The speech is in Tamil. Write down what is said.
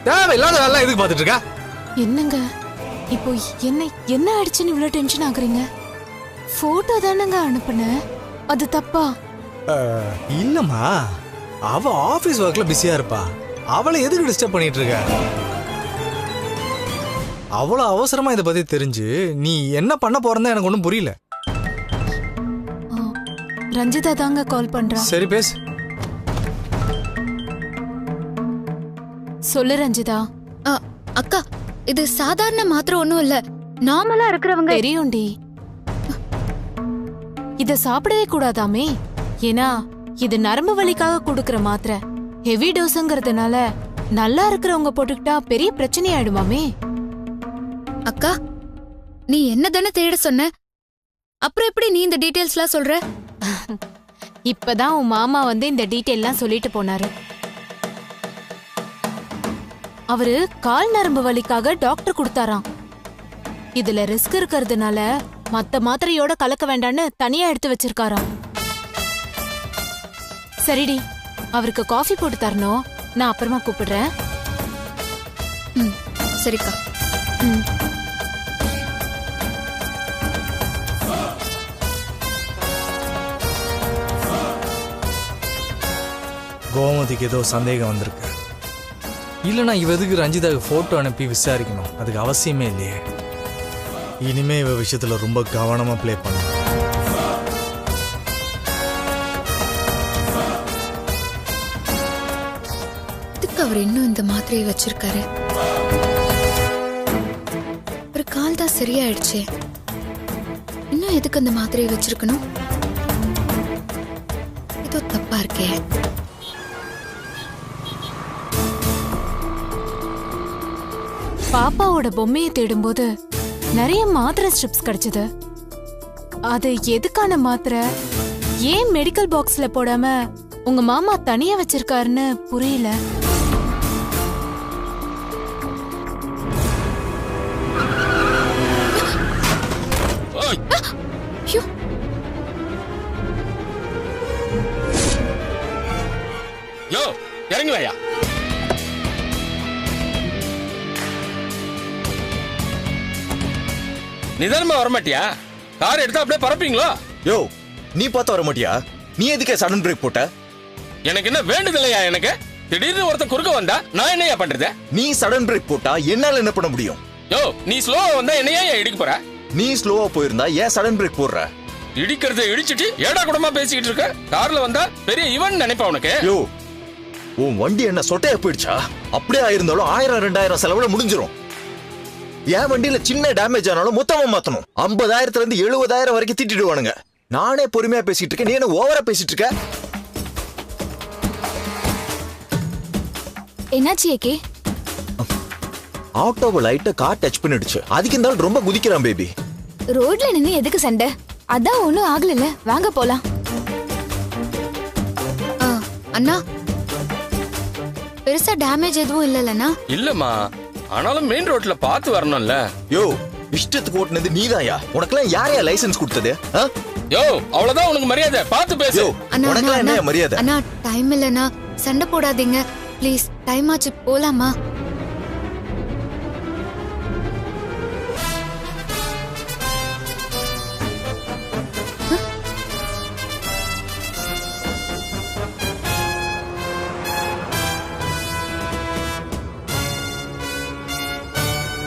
தேவையில்லாத வேலை எதுக்கு பாத்துட்டு இருக்கா? என்னங்க இப்போ என்ன ஆயிடுச்சுன்னு இவ்வளவு டென்ஷன் ஆகுறீங்க? போட்டோ தானங்க அனுப்புன, அது தப்பா? இல்லம்மா, அவ ஆபீஸ் ஒர்க்ல பிஸியா இருப்பா. அவளை எதுக்கு டிஸ்டர்ப் பண்ணிட்டு இருக்க? அவ்வளவு அவசரமா இதை பத்தி தெரிஞ்சு நீ என்ன பண்ண போறன்னு எனக்கு ஒன்றும் புரியல. ரஞ்சிதா தாங்க கால் பண்றா. சரி பேசு. சொல்லு ரஞ்சிதா. அக்கா, இது சாதாரண மாத்திரை ஒண்ணும் இல்ல, நார்மலா இருக்கிறவங்க. தெரியும்டி, இத சாப்பிடவே கூடாதாமே. ஏன்னா இது நரம்பு வலிக்காக கொடுக்கற மாத்திரை. ஹெவி டோஸ்ங்கிறதுனால நல்லா இருக்கிறவங்க போட்டுக்கிட்டா பெரிய பிரச்சனை ஆயிடுமாமே. அக்கா, நீ என்ன தானே தேட சொன்ன, அப்புறம் எப்படி நீ இந்த டீடைல்ஸ்லாம் சொல்ற? இப்பதான் உன் மாமா வந்து இந்த டீடைல்லாம் சொல்லிட்டு போனாரு. அவரு கால் நரம்பு வலிக்காக டாக்டர் கொடுத்தாராம். இதுல ரிஸ்க் இருக்கிறதுனால மத்த மாத்திரையோட கலக்க வேண்டான்னு தனியா எடுத்து வச்சிருக்காராம். சரிடி, அவருக்கு காஃபி போட்டு தரணும், நான் அப்புறமா கூப்பிடுறேன். சரிக்கா. கோமதிக்கு ஏதோ சந்தேகம் வந்திருக்கு. இல்லைன்னா இவ எதுக்கு ரஞ்சிதாவுக்கு போட்டோ அனுப்பி விசாரிக்கணும்? அதுக்கு அவசியமே இல்லையே. இனிமே இவ விஷயத்துல ரொம்ப கவனமா பிளே பண்ணணும். இதுக்கு அவர் இன்னும் இந்த மாத்திரையை வச்சிருக்காரு. ஒரு கால் தான் சரியாயிடுச்சு, இன்னும் எதுக்கு அந்த மாத்திரையை வச்சிருக்கணும்? ஏதோ தப்பா இருக்கே. பாப்பாவோட பொம்மையை தேடும்போது நிறைய மாத்திரை ஸ்ட்ரிப்ஸ் கிடைச்சது. அது எதுக்கான மாத்திரை, ஏன் மெடிக்கல் பாக்ஸ்ல போடாம உங்க மாமா தனியா வச்சிருக்காருன்னு புரியல. யோ, இறங்கி வாயா. நிதானமா வரமாட்டியா? கார் எடுத்தா அப்படியே பறப்பீங்களா? யோ, நீ பார்த்து வர மாட்டியா? நீ எதுக்கே சடன் பிரேக் போட்ட? எனக்கு என்ன வேண்டுதலையா? எனக்கு திடீர்னு ஒருத்தன் குறுக்க வந்தா நான் என்னையா பண்றது? நீ சடன் பிரேக் போட்டா என்னால என்ன பண்ண முடியும்? யோ, நீ ஸ்லோவா வந்தா என்னையா இடிக்க போற? நீ ஸ்லோவா போயிருந்தா ஏன் சடன் பிரேக் போடுற? இடிக்கிறத இடிச்சிட்டு ஏடா கூடமா பேசிக்கிட்டு இருக்க. கார்ல வந்தா பெரிய இவன் நினைப்பா உனக்கு. யோ, உன் வண்டி என்ன சொட்டையா போயிடுச்சா? அப்படியே ஆயிருந்தாலும் 1000 2000 செலவுல முடிஞ்சிரும். என் வண்டியில சின்ன டேமேஜ் ஆனாலும் மொத்தமா மாத்தணும். 50,000 இருந்து 70,000 வரைக்கும் திட்டிடுவானுங்க. நானே பொறுமையா பேசிட்டு இருக்கேன், நீ என்ன ஓவரா பேசிட்டு இருக்க? என்னாச்சு ஏகே? ஆட்டோவை லைட்டா கார் டச் பண்ணிடுச்சு. அதுக்கு இருந்தாலும் ரொம்ப குதிக்கிறான் பேபி. ரோட்ல நின்னு எதுக்கு சண்டை? அதான் ஒண்ணும் ஆகல, வாங்க போலாம். அண்ணா, பெருசா டேமேஜ் எதுவும் இல்லலண்ணா? இல்லம்மா, ஆனாலும் மெயின் ரோட்ல பார்த்து வரணும்ல. யோ, இஷ்டத்துக்கு ஓட்டுனது நீதாயா? உனக்கெல்லாம் யாரையா லைசென்ஸ் கொடுத்தது? யோ, அவ்வளவுதான் உனக்கு மரியாதை. பார்த்து பேசு. உனக்கெல்லாம் என்ன மரியாதை? அண்ணா, டைம் இல்லனா, சண்டை போடாதீங்க ப்ளீஸ். டைம் ஆச்சு, போலாமா?